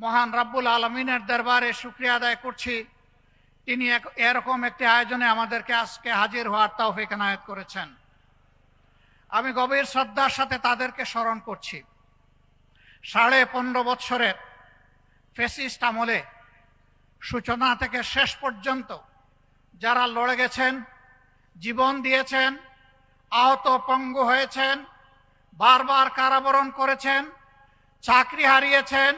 মহান রাব্বুল আলামিনের দরবারে শুকরিয়া আদায় করছি, তিনি এরকম একটি আয়োজনে আমাদেরকে আজকে হাজির হওয়ার তৌফিক এনায়েত করেছেন। আমি গভীর শ্রদ্ধার সাথে তাদেরকে স্মরণ করছি। 15.5 বছরের ফ্যাসিস্ট আমলে সূচনা থেকে শেষ পর্যন্ত যারা লড়ে গেছেন, জীবন দিয়েছেন, আহত পঙ্গু হয়েছেন, বারবার কারাবরণ করেছেন, চাকরি হারিয়েছেন,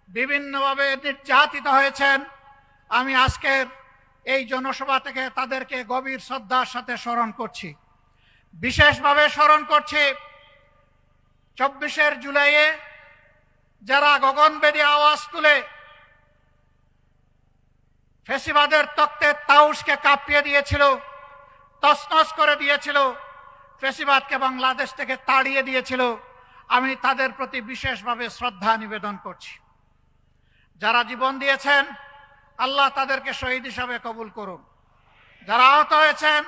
বিভিন্নভাবে নির্যাতিত হয়েছেন, আমি আজকের এই জনসভা থেকে তাদেরকে গভীর শ্রদ্ধার সাথে স্মরণ করছি। বিশেষভাবে স্মরণ করছি 24 জুলাইয়ে যারা গগনভেদী আওয়াজ তুলে ফ্যাসিবাদের তক্তে তাউসকে কাঁপিয়ে দিয়েছিল, তছনছ করে দিয়েছিল, ফ্যাসিবাদকে বাংলাদেশ থেকে তাড়িয়ে দিয়েছিল। আমি তাদের প্রতি বিশেষভাবে শ্রদ্ধা নিবেদন করছি। যারা জীবন দিয়েছেন, আল্লাহ তাদেরকে শহীদ হিসাবে কবুল করুন। যারা আহত হয়েছেন,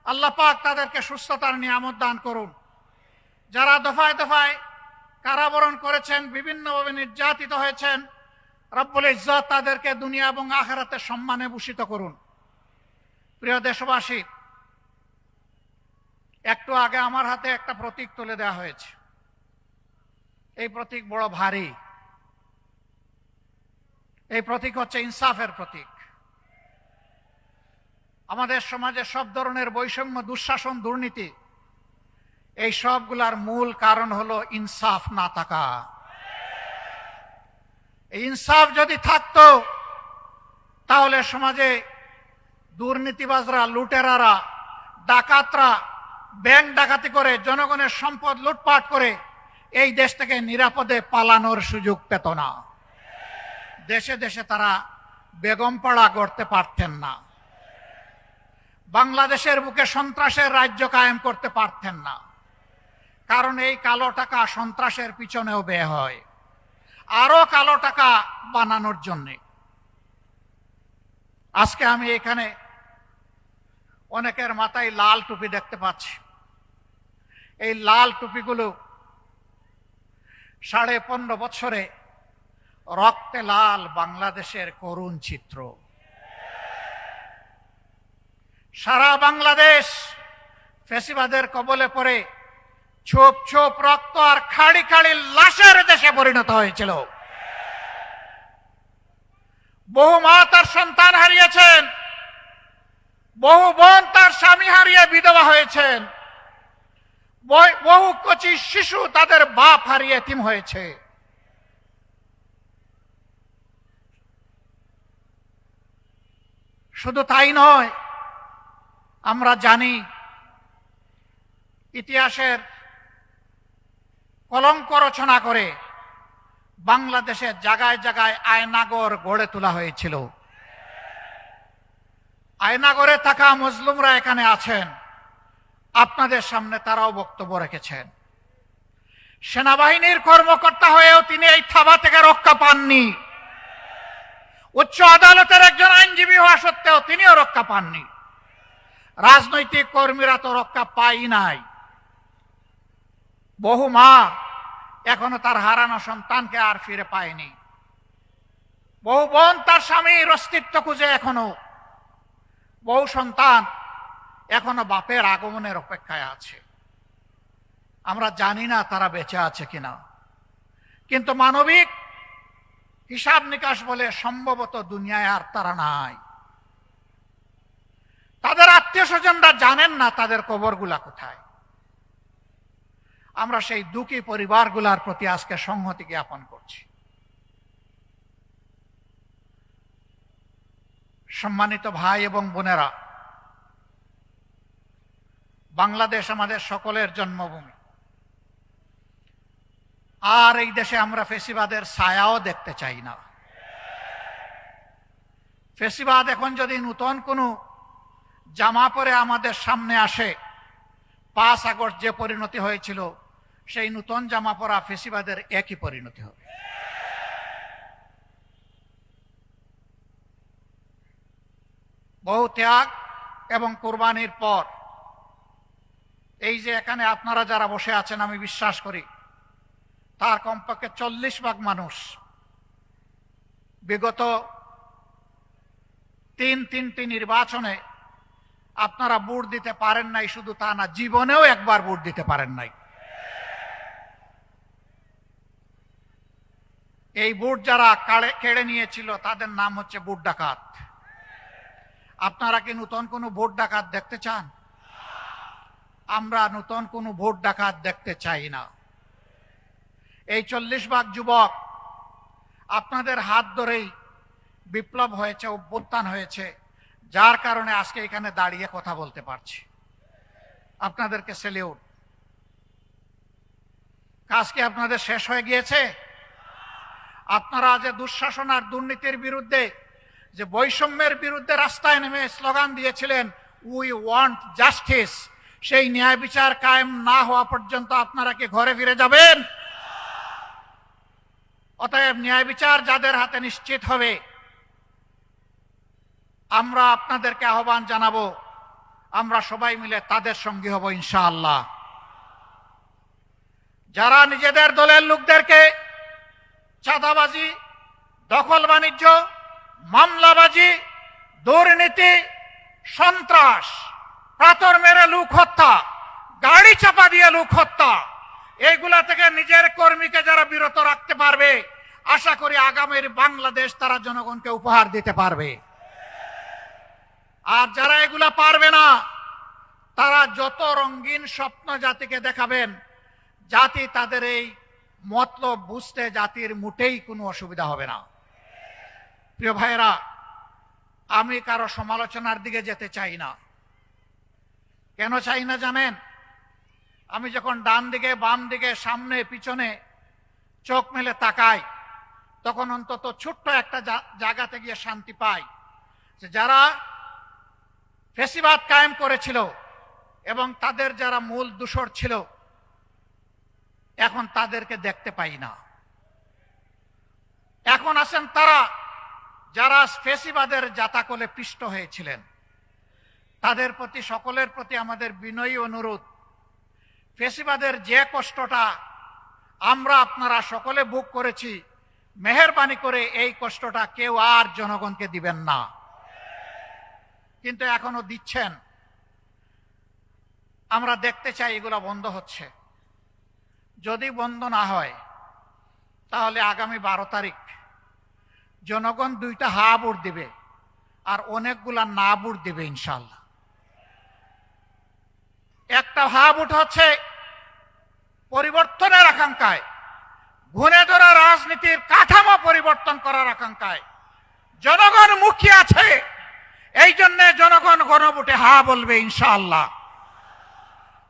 আল্লাহ পাক তাদেরকে সুস্থতার নিয়ামত দান করুন। যারা দফায় দফায় কারাবরণ করেছেন, বিভিন্নভাবে নির্যাতিত হয়েছেন, রব্বুল ইজ্জত তাদেরকে দুনিয়া এবং আখিরাতে সম্মানে ভূষিত করুন। প্রিয় দেশবাসী, একটু আগে আমার হাতে একটা প্রতীক তুলে দেওয়া হয়েছে। এই প্রতীক বড় ভারী। এই প্রতীক হচ্ছে ইনসাফের প্রতীক। আমাদের সমাজে সব ধরনের বৈষম্য, দুঃশাসন, দুর্নীতি, এই সবগুলার মূল কারণ হলো ইনসাফ না থাকা। এই ইনসাফ যদি থাকতো তাহলে সমাজে দুর্নীতিবাজরা, লুটেরারা, ডাকাতরা ব্যাংক ডাকাতি করে জনগণের সম্পদ লুটপাট করে এই দেশ থেকে নিরাপদে পালানোর সুযোগ পেত না। দেশে দেশে তারা বেগমপাড়া গড়তে পারতেন না। বাংলাদেশের বুকে সন্ত্রাসের রাজ্য কায়েম করতে পারতেন না। কারণ এই কালো টাকা সন্ত্রাসের পিছনেও ব্যয় হয়, আরো কালো টাকা বানানোর জন্য। আজকে আমি এখানে অনেকের মাথায় লাল টুপি দেখতে পাচ্ছি। এই লাল টুপিগুলো 15.5 বছরে রক্তে লাল বাংলাদেশের করুণ চিত্র। সারা বাংলাদেশ ফ্যাসিবাদের কবলে পড়ে ছোপ ছোপ রক্ত আর খাড়ি খাড়ি লাশের দেশে পরিণত হয়েছিল। বহু মা তার সন্তান হারিয়েছেন, বহু বোন তার স্বামী হারিয়ে বিধবা হয়েছেন, বহু কচি শিশু তাদের বাপ হারিয়ে এতিম হয়েছে। শুধু তাই নয়, আমরা জানি ইতিহাসের কলঙ্ক রচনা করে বাংলাদেশের জায়গায় জায়গায় আয়নাগর গড়ে তোলা হয়েছিল। আয়নাগরে থাকা মজলুমরা এখানে আছেন, আপনাদের সামনে তারাও বক্তব্য রেখেছেন। সেনাবাহিনীর কর্মকর্তা হয়েও তিনি এই থাবা থেকে রক্ষা পাননি। উচ্চ আদালতের একজন আইনজীবী হওয়া সত্ত্বেও তিনিও রক্ষা পাননি। রাজনৈতিক কর্মীরা তো রক্ষা পাই নাই। বহু মা এখনো তার হারানো সন্তানকে আর ফিরে পায়নি। বহু বোন তার স্বামীর অস্তিত্ব খুঁজে এখনো, বহু সন্তান এখনো বাপের আগমনের অপেক্ষায় আছে। আমরা জানি না তারা বেঁচে আছে কিনা, কিন্তু মানবিক হিসাব নিকাশ বলে সম্ভবত দুনিয়ায় আর তারা নাই। তাদের আত্মীয় স্বজনরা জানেন না তাদের কবরগুলা কোথায়। আমরা সেই দুঃখী পরিবারগুলার প্রতি আজকে সংহতি জ্ঞাপন করছি। সম্মানিত ভাই এবং বোনেরা, বাংলাদেশ আমাদের সকলের জন্মভূমি। আর এই দেশে আমরা ফ্যাসিবাদের ছায়াও দেখতে চাই না। ফ্যাসিবাদ এখন যদি নতুন কোনো জামা পরে আমাদের সামনে আসে, 5 আগস্ট যে পরিণতি হয়েছিল সেই নতুন জামা পরা ফ্যাসিবাদের একই পরিণতি হবে। বহু ত্যাগ এবং কোরবানির পর এই যে এখানে আপনারা যারা বসে আছেন, আমি বিশ্বাস করি তার কমপক্ষে 40 ভাগ মানুষ বিগত তিনটি নির্বাচনে আপনারা ভোট দিতে পারেন নাই, শুধু তা না, জীবনেও একবার ভোট দিতে পারেন নাই। এই ভোট যারা কেড়ে নিয়েছিল তাদের নাম হচ্ছে ভোট ডাকাত। আপনারা কি নতুন কোনো ভোট ডাকাত দেখতে চান? আমরা নতুন কোনো ভোট ডাকাত দেখতে চাই না। এই 40 ভাগ যুবক আপনাদের হাত ধরেই বিপ্লব হয়েছে, অভ্যুত্থান হয়েছে, যার কারণে আজকে এখানে দাঁড়িয়ে কথা বলতে পারছি। আপনাদেরকে সেলিউট। কাজ কি আপনাদের শেষ হয়ে গিয়েছে? আপনারা যে দুঃশাসন আর দুর্নীতির বিরুদ্ধে, যে বৈষম্যের বিরুদ্ধে রাস্তায় নেমে স্লোগান দিয়েছিলেন, উই ওয়ান্ট জাস্টিস, সেই ন্যায় বিচার কায়েম না হওয়া পর্যন্ত আপনারা কি ঘরে ফিরে যাবেন? অতএব ন্যায় বিচার যাদের হাতে নিশ্চিত হবে, আমরা আপনাদেরকে আহ্বান জানাবো, আমরা সবাই মিলে তাদের সঙ্গী হব ইনশাআল্লাহ। যারা নিজেদের দলের লোকদেরকে চাঁদাবাজি, দখল বাণিজ্য, মামলাবাজি, দুর্নীতি, সন্ত্রাস, পাথর মেরে লোক হত্যা, গাড়ি চাপা দিয়ে লোক হত্যা, এইগুলা থেকে নিজের কর্মীকে যারা বিরত রাখতে পারবে, আশা করি আগামীর বাংলাদেশ তারা জনগণকে উপহার দিতে পারবে। আর যারা এগুলা পারবে না, তারা যত রঙিন স্বপ্ন জাতিকে দেখাবেন, জাতি তাদের এই মতলব বুঝতে জাতির মোটেই কোনো অসুবিধা হবে না। প্রিয় ভাইয়েরা, আমি কারো সমালোচনার দিকে যেতে চাই না। কেন চাই না জানেন? আমি যখন ডান দিকে, বাম দিকে, সামনে পিছনে চোখ মেলে তাকাই, তখন অন্তত ছোট্ট একটা জায়গাতে গিয়ে শান্তি পাই, যে যারা ফ্যাসিবাদ কায়েম করেছিল এবং তাদের যারা মূল দূষর ছিল, এখন তাদেরকে দেখতে পাই না। এখন আছেন তারা যারা ফ্যাসিবাদের জাতাকলে পিষ্ট হয়েছিলেন। তাদের প্রতি, সকলের প্রতি আমাদের বিনয়ী অনুরোধ, ফ্যাসিবাদের যে কষ্টটা আমরা আপনারা সকলে ভোগ করেছি, মেহেরবানি করে এই কষ্টটা কেউ আর জনগণকে দিবেন না। কিন্তু এখনো দিচ্ছেন। আমরা দেখতে চাই এগুলো বন্ধ হচ্ছে। যদি বন্ধ না হয়, তাহলে আগামী 12 তারিখ জনগণ 2টা হা ভোট দিবে আর অনেকগুলা না ভোট দিবে ইনশাআল্লাহ। একটা হা ভোট হচ্ছে পরিবর্তনের আকাঙ্ক্ষায়, ঘুরে ধরা রাজনীতির কাঠামো পরিবর্তন করার আকাঙ্ক্ষায় জনগণ মুখিয়ে আছে। এই জন্য জনগণ গণভোটে হা বলবে ইনশাআল্লাহ।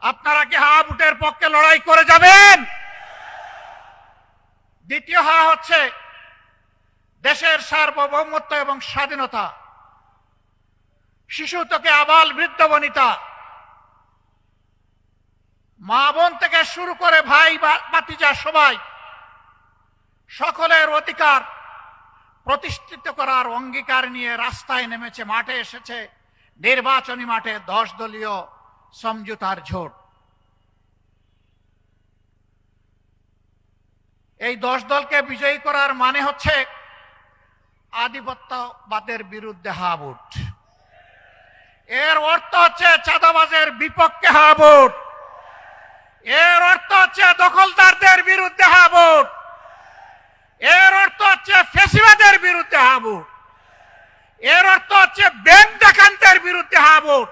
আপনারা কি হা ভোটের পক্ষে লড়াই করে যাবেন? দ্বিতীয় হা হচ্ছে দেশের সার্বভৌমত্ব এবং স্বাধীনতা, শিশু থেকে আবাল বৃদ্ধ বনিতা, মা বোন থেকে শুরু করে ভাই ভাতিজা সবাই, সকলের অধিকার প্রতিষ্ঠিত করার অঙ্গীকার নিয়ে রাস্তায় নেমেছে, মাঠে এসেছে। নির্বাচনী মাঠে 10 দলীয় সমঝোতার জোট। এই 10 দলকে বিজয়ী করার মানে হচ্ছে আধিপত্যবাদের বিরুদ্ধে হা ভোট। এর অর্থ হচ্ছে চাঁদাবাজের বিপক্ষে হা ভোট। এর অর্থ হচ্ছে দখলদারদের বিরুদ্ধে হা ভোট। এর অর্থ হচ্ছে ফ্যাসিবাদের বিরুদ্ধে হা ভোট। এর অর্থ হচ্ছে ব্যাংক ডাকাতদের বিরুদ্ধে হা ভোট।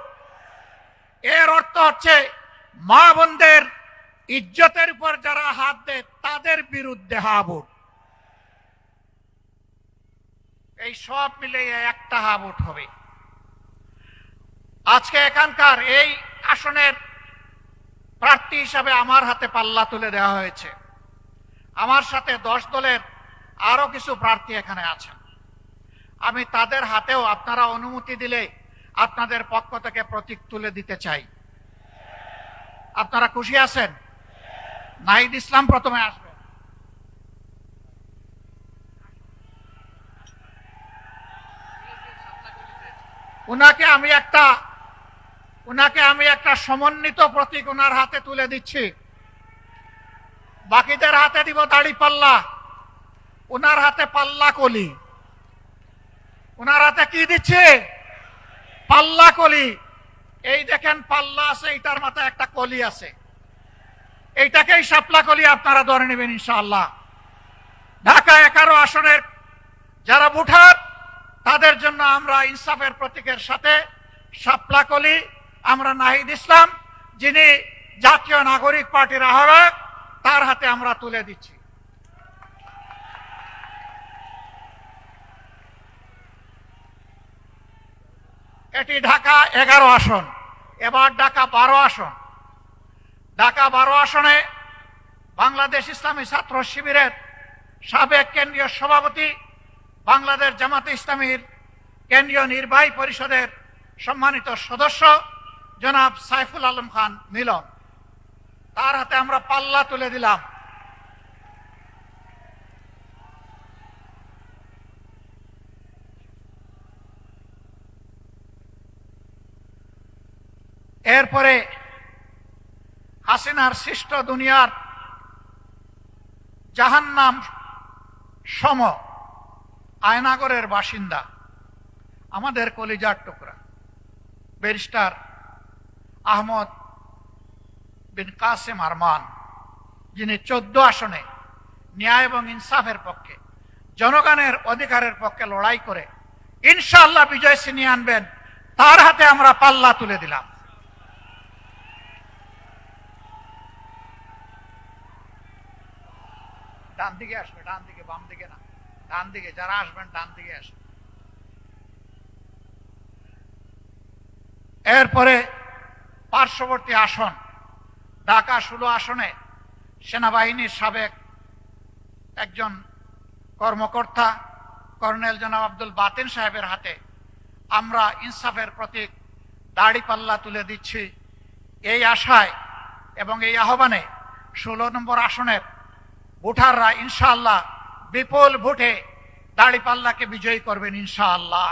এর অর্থ হচ্ছে মা বোনদের ইজ্জতের উপর যারা হাত দেয় তাদের বিরুদ্ধে হা ভোট। এই সব মিলে একটা হা ভোট হবে। আজকে এখানকার এই আসনের প্রার্থী হিসাবে আমার হাতে পাল্লা তুলে দেওয়া হয়েছে। আমার সাথে 10 দলের আরো কিছু প্রার্থী এখানে আছেন। আমি তাদের হাতেও আপনারা অনুমতি দিলে আপনাদের পক্ষ থেকে প্রতীক তুলে দিতে চাই। আপনারা খুশি আছেন? নাহিদ ইসলাম প্রথমে আসবেন। উনাকে আমি একটা সমন্বিত প্রতীক ওনার হাতে তুলে দিচ্ছি। বাকিদের হাতে দিব দাড়ি পাল্লা, ওনার হাতে পাল্লা কলি। ওনার হাতে কি দিচ্ছে? পাল্লা কলি। এই দেখেন পাল্লা আছে, এটার মাথায় একটা কলি আছে, এইটাকেই শাপলা কলি আপনারা ধরে নেবেন ইনশাআল্লাহ। ঢাকা 11 আসনের যারা ভোটার তাদের জন্য আমরা ইনসাফের প্রতীকের সাথে শাপলা কলি আমরা নাহিদ ইসলাম, যিনি জাতীয় নাগরিক পার্টির আহ্বায়ক, তার হাতে আমরা তুলে দিচ্ছি। এটি ঢাকা 11 আসন। এবার ঢাকা 12 আসন। ঢাকা 12 আসনে বাংলাদেশ ইসলামী ছাত্র শিবিরের সাবেক কেন্দ্রীয় সভাপতি, বাংলাদেশ জামাতে ইসলামীর কেন্দ্রীয় নির্বাহী পরিষদের সম্মানিত সদস্য জনাব সাইফুল আলম খান মিলন, তার হাতে আমরা পাল্লা তুলে দিলাম। এরপরে হাসিনার সৃষ্ট দুনিয়ার জাহান্নাম সম আয়নাগরের বাসিন্দা, আমাদের কলিজার টুকরা ব্যারিস্টার আহমদ বিন কাসেম আরমান, যিনি 14 আসনে ন্যায় এবং ইনসাফের পক্ষে, জনগণের অধিকারের পক্ষে লড়াই করে ইনশাআল্লাহ বিজয় ছিনিয়ে আনবেন, তার হাতে আমরা পাল্লা তুলে দিলাম। ডান দিকে আসবে, ডান দিকে, বাম দিকে না, ডান দিকে। যারা আসবেন ডান দিকে আসবে। এরপরে পার্শ্ববর্তী আসন ঢাকা 16 আসনে সেনাবাহিনীর সাবেক একজন কর্মকর্তা কর্নেল জনাব আব্দুল বাতিন সাহেবের হাতে আমরা ইনসাফের প্রতীক দাড়িপাল্লা তুলে দিচ্ছি। এই আশায় এবং এই আহ্বানে 16 নম্বর আসনের ভোটাররা ইনশাআল্লাহ বিপুল ভোটে দাড়িপাল্লাকে বিজয়ী করবেন ইনশাআল্লাহ।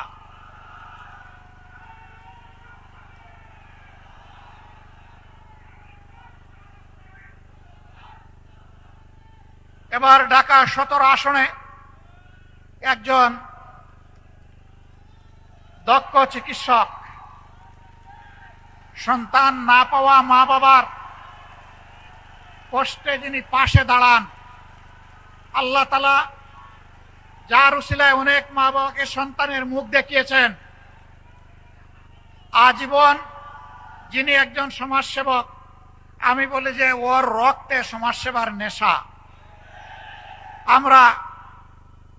এবার ঢাকা 17 আসনে একজন দক্ষ চিকিৎসক, সন্তান না পাওয়া মা বাবার কষ্টে যিনি পাশে দাঁড়ান, আল্লাহ তাআলা যার উসিলায় অনেক মা বাবাকে সন্তানের মুখ দেখিয়েছেন, আজীবন যিনি একজন সমাজসেবক, আমি বলি যে ওর রক্তে সমাজসেবার নেশা। আমরা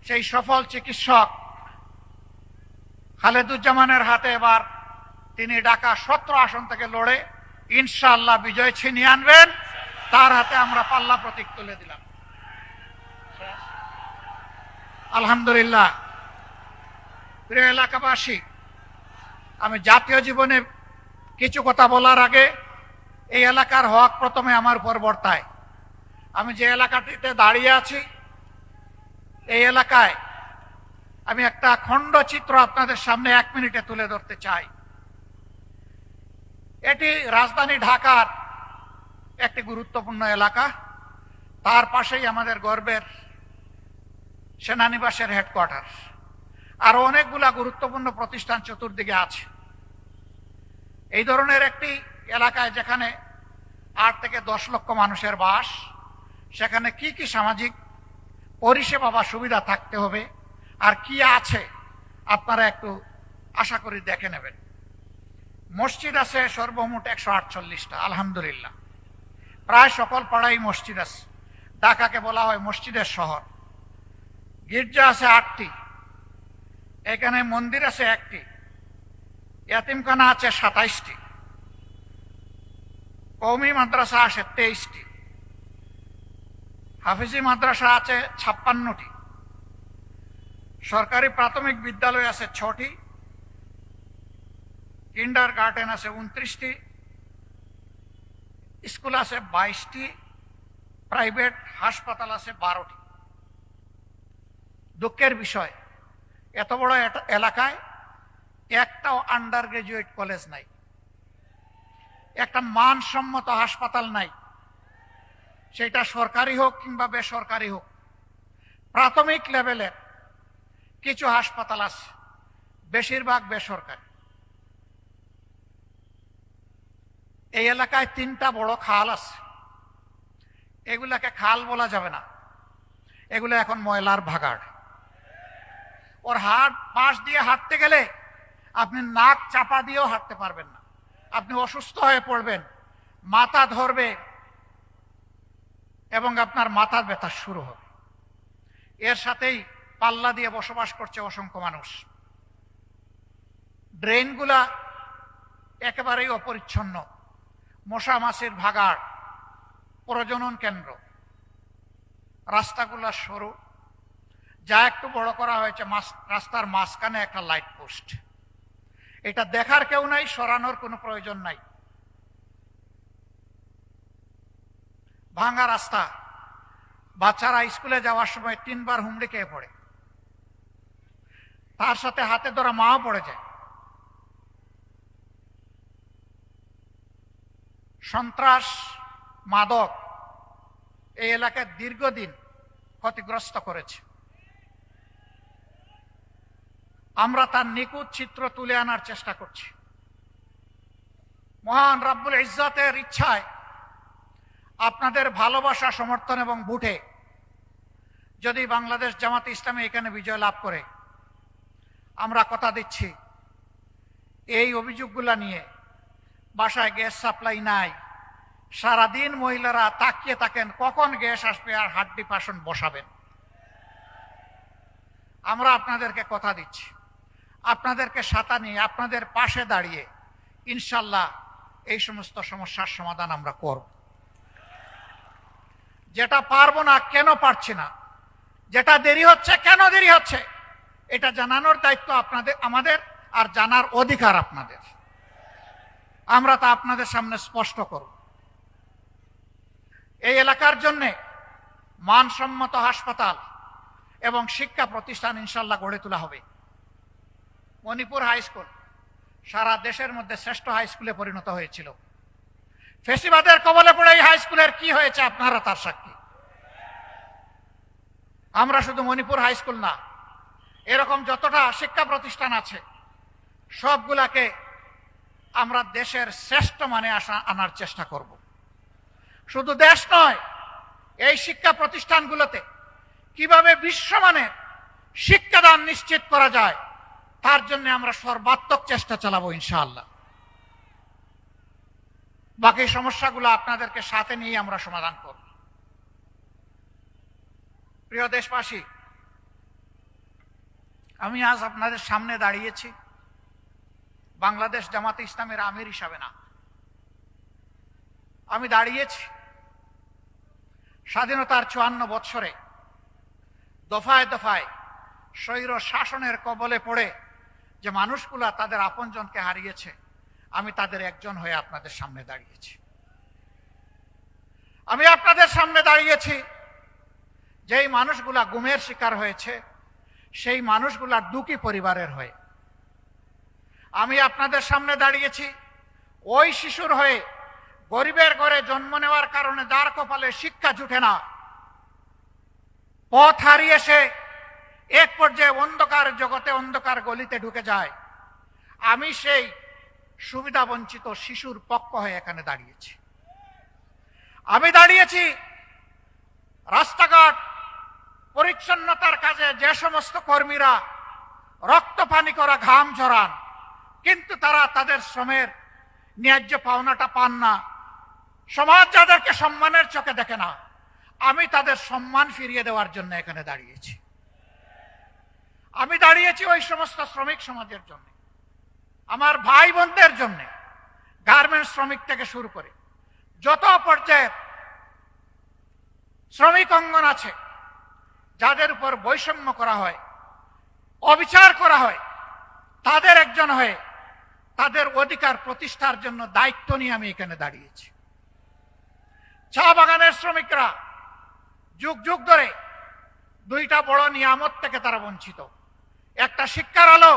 সেই সফল চিকিৎসক খালেদুজ্জামানের হাতে এবার তিনি ঢাকা 17 আসন থেকে লড়ে ইনশাআল্লাহ বিজয় ছিনিয়ে আনবেন, তার হাতে আমরা পাল্লা প্রতীক তুলে দিলাম। আলহামদুলিল্লাহ। প্রিয় এলাকাবাসী, আমি জাতীয় জীবনে কিছু কথা বলার আগে এই এলাকার হক প্রথমে আমার উপর বর্তায়। আমি যে এলাকাটিতে দাঁড়িয়ে আছি, এই এলাকায় আমি একটা খণ্ডচিত্র আপনাদের সামনে 1 মিনিটে তুলে ধরতে চাই। এটি রাজধানী ঢাকার একটি গুরুত্বপূর্ণ এলাকা। তার পাশেই আমাদের গর্বের সেনানিবাসের হেডকোয়ার্টার, আরো অনেকগুলা গুরুত্বপূর্ণ প্রতিষ্ঠান চতুর্দিকে আছে। এই ধরনের একটি এলাকায় যেখানে 8 থেকে 10 লক্ষ মানুষের বাস, সেখানে কি কি সামাজিক পরিষেবা বা সুবিধা থাকতে হবে আর কি আছে আপনারা একটু আশা করি দেখে নেবেন। মসজিদ আছে সর্বমোট 148টা, আলহামদুলিল্লাহ। প্রায় সকল পাড়ায় মসজিদ আছে। ঢাকাকে বলা হয় মসজিদের শহর। গির্জা আছে 8টি, এখানে মন্দির আছে 1টি, ইয়াতিমখানা আছে 27টি, কওমি মাদ্রাসা আছে 23টি, হাফিজি মাদ্রাসা আছে 56টি, সরকারি প্রাথমিক বিদ্যালয় আছে 6টি, কিন্ডার গার্ডেন আছে 29টি, স্কুল আছে 22টি, প্রাইভেট হাসপাতাল আছে 12টি। দুঃখের বিষয়, এত বড় এলাকায় একটাও আন্ডার গ্রাজুয়েট কলেজ নাই, একটা মানসম্মত হাসপাতাল নাই, সেটা সরকারি হোক কিংবা বেসরকারি হোক। প্রাথমিক লেভেলের কিছু হাসপাতাল আছে, বেশিরভাগ বেসরকারি। এই এলাকায় 3টা বড় খাল আছে, এগুলাকে খাল বলা যাবে না, এগুলো এখন ময়লার ভাগাড়। ওর পাশ দিয়ে হাঁটতে গেলে আপনি নাক চাপা দিয়েও হাঁটতে পারবেন না, আপনি অসুস্থ হয়ে পড়বেন, মাথা ধরবে এবং আপনার মাথা ব্যথা শুরু হবে। এর সাথেই পাল্লা দিয়ে বসবাস করছে অসংখ্য মানুষ। ড্রেনগুলা একেবারেই অপরিচ্ছন্ন, মশা মাছির ভাগাড়, প্রজনন কেন্দ্র। রাস্তাগুলা সরু, যা একটু বড় করা হয়েছে রাস্তার মাঝখানে একটা লাইট পোস্ট। এটা দেখার কেউ নাই, সরানোর কোনো প্রয়োজন নাই। ভাঙা রাস্তা, বাচ্চারা স্কুলে যাওয়ার সময় 3বার হুমড়ি খেয়ে পড়ে, তার সাথে হাতে ধরা মাও পড়ে যায়। সন্ত্রাস, মাদক এই এলাকায় দীর্ঘদিন ক্ষতিগ্রস্ত করেছে। আমরা তার নিখুঁত চিত্র তুলে আনার চেষ্টা করছি। মহান রব্বুল ইজ্জতের ইচ্ছায় আপনাদের ভালোবাসা, সমর্থন এবং ভোটে যদি বাংলাদেশ জামাতে ইসলামী এখানে বিজয় লাভ করে, আমরা কথা দিচ্ছি এই অভিযোগগুলা নিয়ে বাসায় গ্যাস সাপ্লাই নাই, সারাদিন মহিলারা তাকিয়ে থাকেন কখন গ্যাস আসবে আর হাড্ডি পাশন বসাবেন। আমরা আপনাদেরকে কথা দিচ্ছি, আপনাদেরকে সাথে নিয়ে আপনাদের পাশে দাঁড়িয়ে ইনশাল্লাহ এই সমস্ত সমস্যার সমাধান আমরা করব। যেটা পারবো না, কেন পারছি না, যেটা দেরি হচ্ছে, কেন দেরি হচ্ছে, এটা জানানোর দায়িত্ব আমাদের, আর জানার অধিকার আপনাদের। আমরা তা আপনাদের সামনে স্পষ্ট করব। এই এলাকার জন্য মানসম্মত হাসপাতাল এবং শিক্ষা প্রতিষ্ঠান ইনশাল্লাহ গড়ে তোলা হবে। মণিপুর হাই স্কুল সারা দেশের মধ্যে শ্রেষ্ঠ হাই স্কুলে পরিণত হয়েছিল। ফেসিবাদের কবলে পড়ে এই হাই স্কুলের কি হয়েছে আপনারা তার সাক্ষী। আমরা শুধু মণিপুর হাই স্কুল না, এরকম যতটা শিক্ষা প্রতিষ্ঠান আছে সবগুলাকে আমরা দেশের শ্রেষ্ঠ মানে আনার চেষ্টা করব। শুধু দেশ নয়, এই শিক্ষা প্রতিষ্ঠানগুলোতে কিভাবে বিশ্বমানের শিক্ষাদান নিশ্চিত করা যায় তার জন্য আমরা সর্বাত্মক চেষ্টা চালাবো ইনশাআল্লাহ। বাকি সমস্যাগুলো আপনাদেরকে সাথে নিয়ে আমরা সমাধান করব। প্রিয় দেশবাসী, আমি আজ আপনাদের সামনে দাঁড়িয়েছি বাংলাদেশ জামাতে ইসলামের আমির হিসাবে না, আমি দাঁড়িয়েছি স্বাধীনতার 54 বৎসরে দফায় দফায় স্বৈর শাসনের কবলে পড়ে যে মানুষগুলা তাদের আপনজনকে হারিয়েছে, আমি তাদের একজন হয়ে আপনাদের সামনে দাঁড়িয়েছি। আমি আপনাদের সামনে দাঁড়িয়েছি যেই মানুষগুলা গুমের শিকার হয়েছে, সেই মানুষগুলা দুঃখী পরিবারের হয়ে। আমি আপনাদের সামনে দাঁড়িয়েছি ওই শিশুর হয়ে, গরিবের ঘরে জন্ম নেওয়ার কারণে যার কপালে শিক্ষা জুটে না, পথ হারিয়ে সে এক পর্যায়ে অন্ধকার জগতে, অন্ধকার গলিতে ঢুকে যায়। আমি সেই সুবিধা বঞ্চিত শিশুর পক্ষ হয়ে এখানে দাঁড়িয়েছি। আমি দাঁড়িয়েছি রাস্তাঘাট পরিচ্ছন্নতার কাজে যে সমস্ত কর্মীরা রক্ত পানি করা ঘাম ঝরান, কিন্তু তারা তাদের শ্রমের ন্যায্য পাওনাটা পান না, সমাজ যাদেরকে সম্মানের চোখে দেখে না, আমি তাদের সম্মান ফিরিয়ে দেওয়ার জন্য এখানে দাঁড়িয়েছি। আমি দাঁড়িয়েছি ওই সমস্ত শ্রমিক সমাজের জন্য, আমার ভাই বোনদের জন্য, গার্মেন্টস শ্রমিক থেকে শুরু করে যত পর্যায়ের শ্রমিক অঙ্গন আছে, যাদের উপর বৈষম্য করা হয়, অবিচার করা হয়, তাদের একজন হয়ে তাদের অধিকার প্রতিষ্ঠার জন্য দায়িত্ব নিয়ে আমি এখানে দাঁড়িয়েছি। চা বাগানের শ্রমিকরা যুগ যুগ ধরে দুইটা বড় নিয়ামত থেকে তারা বঞ্চিত, একটা শিক্ষার আলো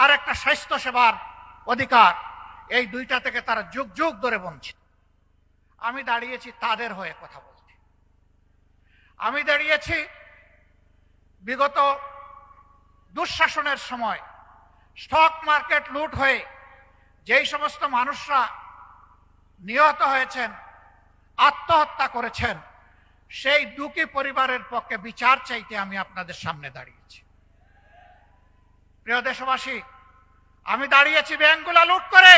আর একটা স্বাস্থ্য সেবার অধিকার। এই দুইটা থেকে তারা যুগ যুগ ধরে বঞ্চিত। আমি দাঁড়িয়েছি তাদের হয়ে কথা বলতে। আমি দাঁড়িয়েছি বিগত দুঃশাসনের সময় স্টক মার্কেট লুট হয়ে যেই সমস্ত মানুষরা নিহত হয়েছেন, আত্মহত্যা করেছেন, সেই দুঃখী পরিবারের পক্ষে বিচার চাইতে আমি আপনাদের সামনে দাঁড়িয়েছি। প্রিয় দেশবাসী, আমি দাঁড়িয়েছি ব্যাংকগুলো লুট করে।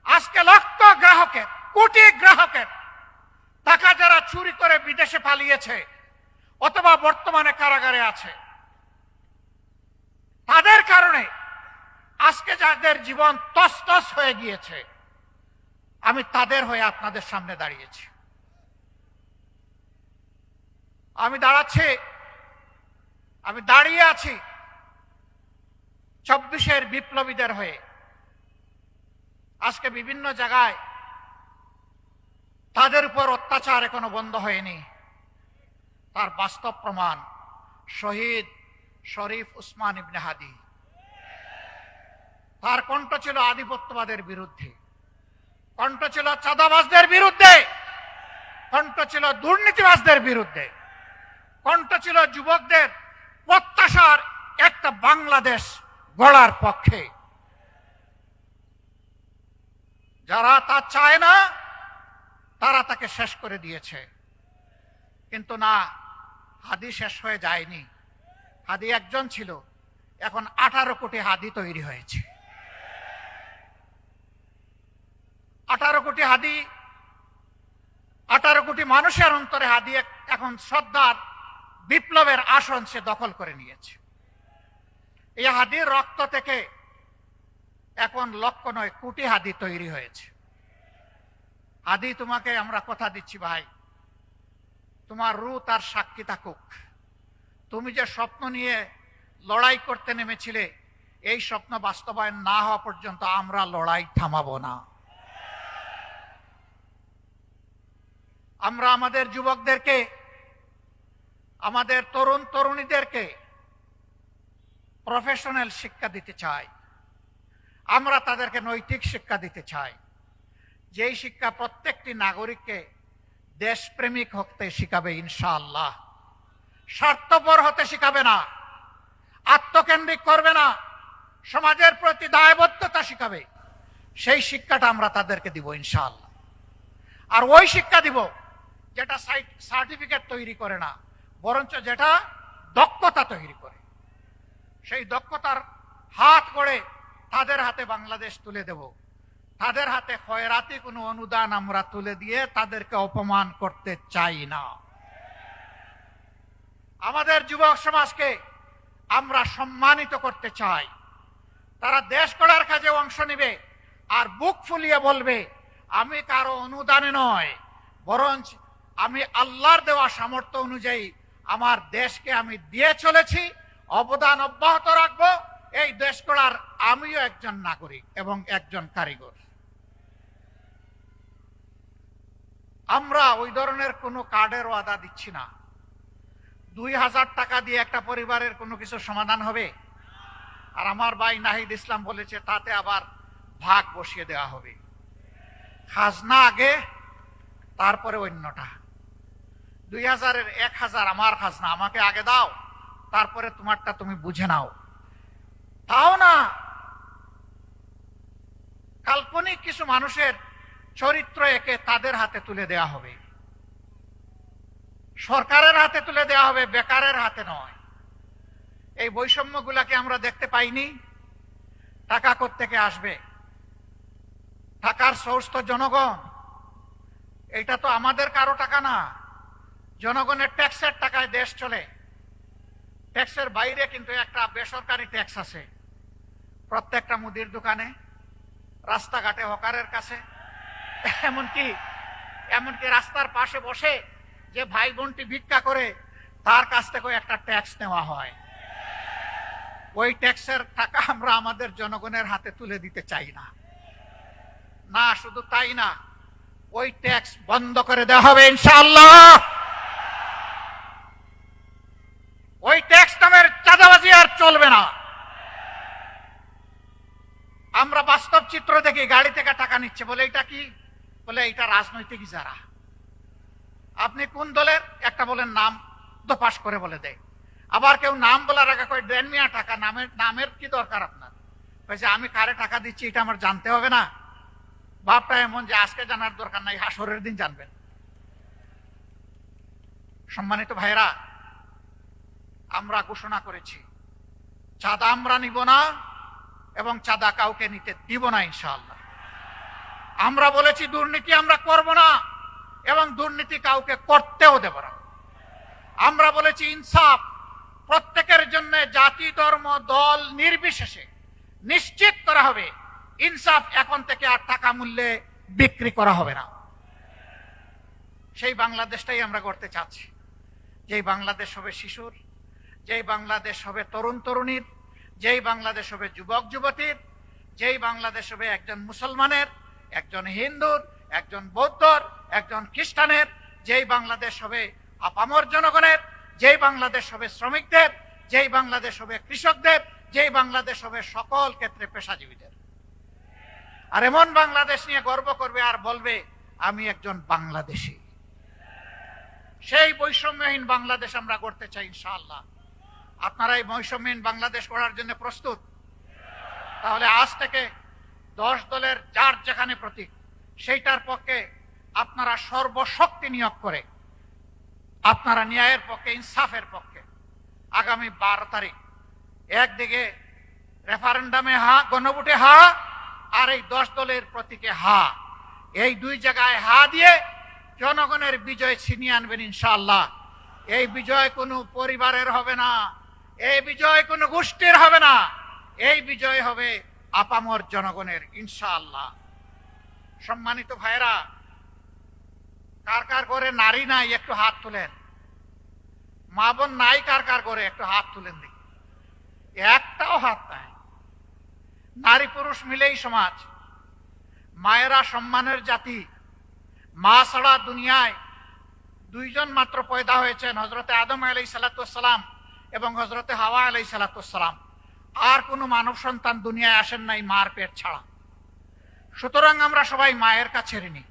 আজকে লক্ষ গ্রাহকের, কোটি গ্রাহকের টাকা যারা চুরি করে বিদেশে পালিয়েছে অথবা বর্তমানে কারাগারে আছে, তাদের কারণে আজকে যাদের জীবন তছনছ হয়ে গিয়েছে, আমি তাদের হয়ে আপনাদের সামনে দাঁড়িয়েছি। আমি দাঁড়িয়ে আছি 24-এর বিপ্লবীদের হয়ে। আজকে বিভিন্ন জায়গায় তাদের উপর অত্যাচার এখনো বন্ধ হয়নি, তার বাস্তব প্রমাণ শহীদ শরীফ উসমান ইবনে হাদি। তার কণ্ঠ ছিল আধিপত্যবাদের বিরুদ্ধে, কণ্ঠ ছিল চাঁদাবাজদের বিরুদ্ধে, কণ্ঠ ছিল দুর্নীতিবাজদের বিরুদ্ধে, কণ্ঠ ছিল যুবকদের প্রত্যাশার একটা বাংলাদেশ গড়ার পক্ষে। যারা তা চায় না তারা তাকে শেষ করে দিয়েছে, কিন্তু না, হাদি শেষ হয়ে যায়নি। হাদি একজন ছিল, এখন 18 কোটি হাদি তৈরি হয়েছে। 18 কোটি হাদি, 18 কোটি মানুষের অন্তরে হাদি এখন শ্রদ্ধার বিপ্লবের আসন সে দখল করে নিয়েছে। এই হাদির রক্ত থেকে এখন লক্ষ নয় কোটি হাদি তৈরি হয়েছে। হাদি, তোমাকে আমরা কথা দিচ্ছি ভাই, তোমার রূহ তার সাক্ষী থাকুক। তুমি যে স্বপ্ন নিয়ে লড়াই করতে নেমেছিলে, এই স্বপ্ন বাস্তবায়ন না হওয়া পর্যন্ত আমরা লড়াই থামাবো না। আমরা আমাদের যুবকদেরকে, আমাদের তরুণ তরুণীদেরকে প্রফেশনাল শিক্ষা দিতে চাই। আমরা তাদেরকে নৈতিক শিক্ষা দিতে চাই, যেই শিক্ষা প্রত্যেকটি নাগরিককে দেশপ্রেমিক হতে শিখাবে ইনশাআল্লাহ। স্বার্থপর হতে শিখাবে না, আত্মকেন্দ্রিক করবে না, সমাজের প্রতি দায়বদ্ধতা শিখাবে। সেই শিক্ষাটা আমরা তাদেরকে দিব ইনশাআল্লাহ। আর ওই শিক্ষা দিব যেটা সার্টিফিকেট তৈরি করে না, বরঞ্চ যেটা দক্ষতা তৈরি করে। সেই দক্ষতার হাত গড়ে তাদের হাতে বাংলাদেশ তুলে দেব। তাদের হাতে খয়রাতি কোনো অনুদান আমরা তুলে দিয়ে তাদেরকে অপমান করতে চাই না। আমাদের যুবক সমাজকে আমরা সম্মানিত করতে চাই। তারা দেশ গড়ার কাজে অংশ নেবে আর বুক ফুলিয়ে বলবে, আমি কারো অনুদানে নয়, বরঞ্চ আমি আল্লাহর দেওয়া সামর্থ্য অনুযায়ী আমার দেশকে আমি দিয়ে চলেছি, অবদান অব্যাহত রাখবো। এই দেশ গড়ার আমিও একজন নাগরিক এবং একজন কারিগর। আমরা ওই ধরনের কোনো কার্ডের ওয়াদা দিচ্ছি না। 2000 টাকা দিয়ে একটা পরিবারের কোনো কিছু সমাধান হবে? আর আমার ভাই নাহিদ ইসলাম বলেছে তাতে আবার ভাগ বসিয়ে দেওয়া হবে। খাজনা আগে, তারপরে অন্যটা। 2000-এর 1000 আমার খাজনা, আমাকে আগে দাও, তারপরে তোমারটা তুমি বুঝে নাও। তাও না, কাল্পনিক কিছু মানুষের চরিত্র একে তাদের হাতে তুলে দেওয়া হবে, সরকারের হাতে তুলে দেওয়া হবে, বেকারের হাতে নয়। এই বৈষম্যগুলাকে আমরা দেখতে পাইনি। টাকা কোত্থেকে আসবে? টাকার সোর্স তো জনগণ। এটা তো আমাদের কারো টাকা না, জনগণের ট্যাক্সের টাকায় দেশ চলে। ট্যাক্সের বাইরে কিন্তু একটা বেসরকারি ট্যাক্স আছে, প্রত্যেকটা মুদির দোকানে, রাস্তাঘাটে, হকারের কাছে, এমনকি রাস্তার পাশে বসে যে ভাই বোনটি ভিক্ষা করে তার কাছ থেকে একটা ট্যাক্স নেওয়া হয়। ওই ট্যাক্সের টাকা আমরা আমাদের জনগণের হাতে তুলে দিতে চাই না। না, শুধু তাই না, ওই ট্যাক্স বন্ধ করে দেওয়া হবে ইনশাআল্লাহ। ওই ট্যাক্স নামের চাঁদাবাজি আর চলবে না। আমরা বাস্তব চিত্র দেখি, গাড়ি থেকে টাকা নিচ্ছে, বলে এটা কি? বলে এটা রাজনৈতিক ইজারা। আপনি কোন দলের? একটা বলেন নাম, তো পাশ করে বলে দেয়। আবার কেউ নাম বলার আগে কয় দেন মিয়া টাকা, নামের কি দরকার আপনার? বলছে আমি কারে টাকা দিচ্ছি এটা আমার জানতে হবে না? বাপটা এমন যে আজকে জানার দরকার নাই, হাসরের দিন জানবেন। সম্মানিত ভাইরা, আমরা ঘোষণা করেছি চাঁদা আমরা নিব না এবং চাঁদা কাউকে নিতে দিব না ইনশাআল্লাহ। আমরা বলেছি দুর্নীতি আমরা করব না এবং দুর্নীতি কাউকে করতেও দেব না। আমরা বলেছি ইনসাফ প্রত্যেকের জন্য জাতি ধর্ম দল নির্বিশেষে নিশ্চিত করা হবে। ইনসাফ এখন থেকে আর টাকা মূল্যে বিক্রি করা হবে না। সেই বাংলাদেশটাই আমরা করতে চাচ্ছি, যেই বাংলাদেশ হবে শিশুর, যেই বাংলাদেশ হবে তরুণ তরুণীর, যেই বাংলাদেশ হবে যুবক যুবতীর, যেই বাংলাদেশ হবে একজন মুসলমানের, একজন হিন্দুর, একজন বৌদ্ধর, একজন খ্রিস্টানের, যেই বাংলাদেশ হবে আপামর জনগণের, যেই বাংলাদেশ হবে শ্রমিকদের, যেই বাংলাদেশ হবে কৃষকদের, যেই বাংলাদেশ হবে সকল ক্ষেত্রে পেশাজীবীদের। আর এমন বাংলাদেশ নিয়ে গর্ব করবে আর বলবে আমি একজন বাংলাদেশী। সেই বৈষম্যহীন বাংলাদেশ আমরা করতে চাই ইনশাআল্লাহ। আপনারা এই বৈষম্যহীন বাংলাদেশ করার জন্য প্রস্তুত? তাহলে আজ থেকে 10 দলের যার যেখানে প্রতীক সেইটার পক্ষে আপনারা সর্বশক্তি নিয়োগ করে আপনারা ন্যায়ের পক্ষে, ইনসাফের পক্ষে আগামী 12 তারিখ একদিকে রেফারেন্ডামে হা, গণভোটে হা, আর এই 10 দলের প্রতীকে হা, এই দুই জায়গায় হা দিয়ে জনগণের বিজয় ছিনিয়ে আনবেন ইনশাআল্লাহ। এই বিজয় কোনো পরিবারের হবে না, এই বিজয় কোনো গোষ্ঠীর হবে না, এই বিজয় হবে আপামর জনগণের ইনশাআল্লাহ। সম্মানিত ভাইরা, কার কার করে নারী নাই একটু হাত তুলেন। মা বোন নাই কার কার করে একটু হাত তুলেন দেখি। একটাও হাত নাই। নারী পুরুষ মিলেই সমাজ। মায়েরা সম্মানের জাতি। মা ছাড়া দুনিয়ায় 2 জন মাত্র পয়দা হয়েছেন, হযরতে আদম আলাইহিস সালাতু ওয়াস সালাম এবং হযরতে হাওয়া আলাইহিস সালাতু ওয়াস সালাম। আর কোনো মানব সন্তান দুনিয়ায় আসেন নাই মার পেট ছাড়া। সুতরাং আমরা সবাই মায়ের কাছে ঋণী।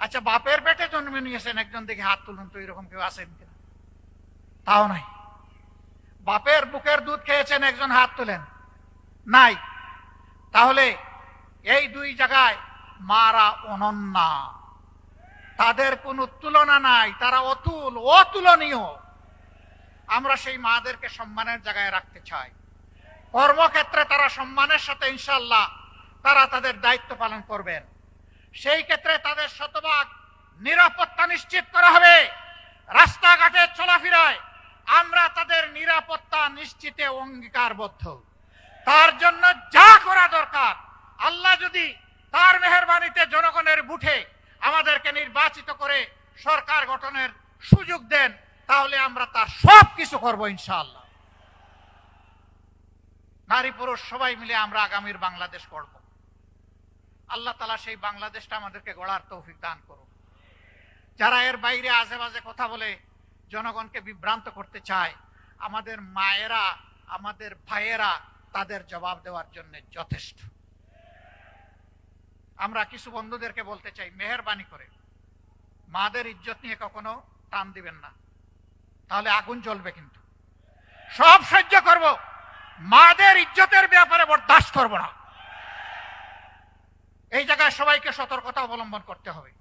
আচ্ছা, বাপের পেটে জন্ম নিয়েছেন একজন, দেখে হাত তুলুন তো, এরকম কেউ আছেন কিনা? তাও নাই। বাপের বুকের দুধ খেয়েছেন একজন, হাত তুলেন। নাই। তাহলে এই দুই জায়গায় মারা অনন্যা, তাদের কোনো তুলনা নাই, তারা অতুলনীয়। আমরা সেই মাদেরকে সম্মানের জায়গায় রাখতে চাই। কর্মক্ষেত্রে তারা সম্মানের সাথে ইনশাআল্লাহ তারা তাদের দায়িত্ব পালন করবেন। সেই ক্ষেত্রে তাদের শতভাগ নিরাপত্তা নিশ্চিত করা হবে। রাস্তাঘাটে চলাফেরায় আমরা তাদের নিরাপত্তা নিশ্চিতে অঙ্গীকারবদ্ধ। তার জন্য যা করা দরকার, আল্লাহ যদি তার মেহেরবানিতে জনগণের বুঠে আমাদেরকে নির্বাচিত করে সরকার গঠনের সুযোগ দেন, তাহলে আমরা তার সব কিছু করব ইনশাআল্লাহ। নারী পুরুষ সবাই মিলে আমরা আগামীর বাংলাদেশ গড়ব। আল্লাহ তাআলা সেই বাংলাদেশটা আমাদেরকে গড়ার তৌফিক দান করুন। যারা এর বাইরে আজেবাজে কথা বলে জনগণকে বিভ্রান্ত করতে চায়, আমাদের মায়েরা, আমাদের ভাইয়েরা তাদের জবাব দেওয়ার জন্য যথেষ্ট। আমরা কিছু বন্ধুদেরকে বলতে চাই, মেহেরবানি করে মাদের ইজ্জত নিয়ে কখনো টান দিবেন না, তাহলে আগুন জ্বলবে। কিন্তু সব সহ্য করব, মাদের ইজ্জতের ব্যাপারে বরদাস্ত করব না। এই জায়গায় সবাইকে সতর্কতা অবলম্বন করতে হবে।